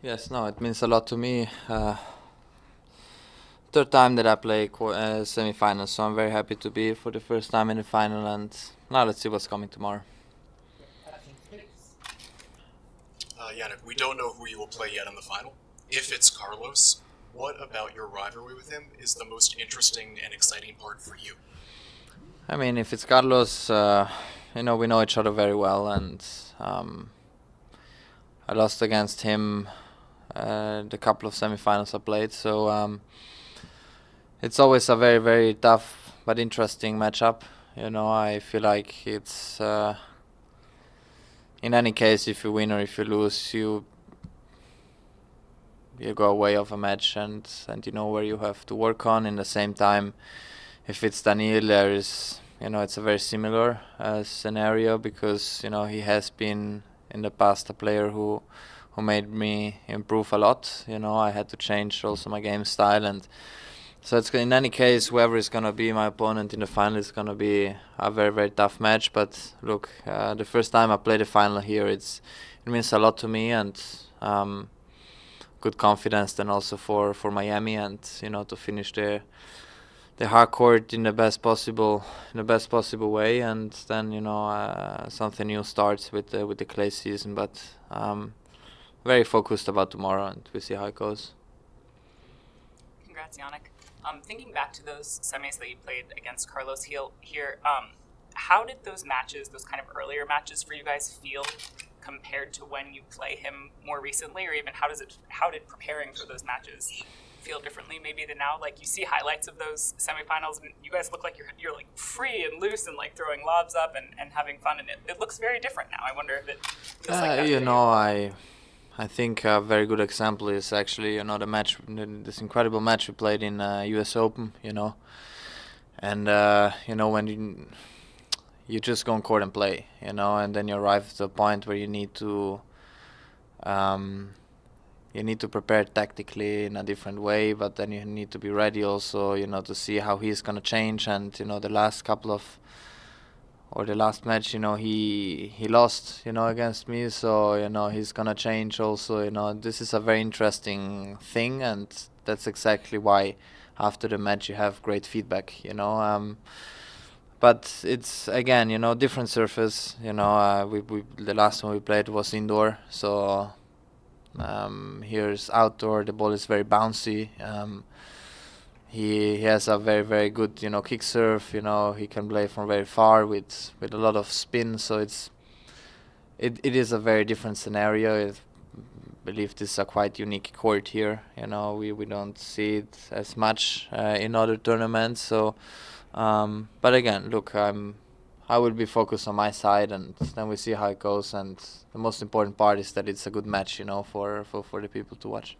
Yes, no, it means a lot to me. Third time that I play semi-finals, so I'm very happy to be for the first time in the final. And now let's see what's coming tomorrow. Jannik, we don't know who you will play yet in the final. If it's Carlos, what about your rivalry with him is the most interesting and exciting part for you? I mean, if it's Carlos, we know each other very well, and I lost against him the couple of semi-finals I played, so it's always a very, very tough but interesting matchup. I feel like it's in any case, if you win or if you lose, you go away of a match, and you know where you have to work on. In the same time, if it's Daniil, there is it's a very similar scenario, because he has been in the past a player who made me improve a lot. I had to change also my game style, and so it's in any case, whoever is gonna be my opponent in the final is gonna be a very, very tough match. But look, the first time I play the final here, it means a lot to me, and good confidence then also for Miami, and to finish the hard court in the best possible way, and then something new starts with the clay season. But very focused about tomorrow, and we see how it goes. Congrats, Jannik. Thinking back to those semis that you played against Carlos here, how did those matches, those kind of earlier matches for you guys feel compared to when you play him more recently, or even how did preparing for those matches feel differently maybe than now? Like, you see highlights of those semifinals and you guys look like you're like free and loose and like throwing lobs up and having fun, and it looks very different now. I wonder if it feels like that. I think a very good example is actually this incredible match we played in US Open, and when you just go on court and play, and then you arrive to a point where you need to prepare tactically in a different way, but then you need to be ready also, to see how he's gonna change. And the last match, he lost, against me, so he's gonna change also. This is a very interesting thing, and that's exactly why after the match you have great feedback. But it's again, different surface. The last one we played was indoor, so here's outdoor. The ball is very bouncy. He has a very, very good kick serve. He can play from very far with a lot of spin. So it is a very different scenario. I believe this is a quite unique court here. We don't see it as much in other tournaments. So, but again, look, I will be focused on my side, and then we see how it goes. And the most important part is that it's a good match, for the people to watch.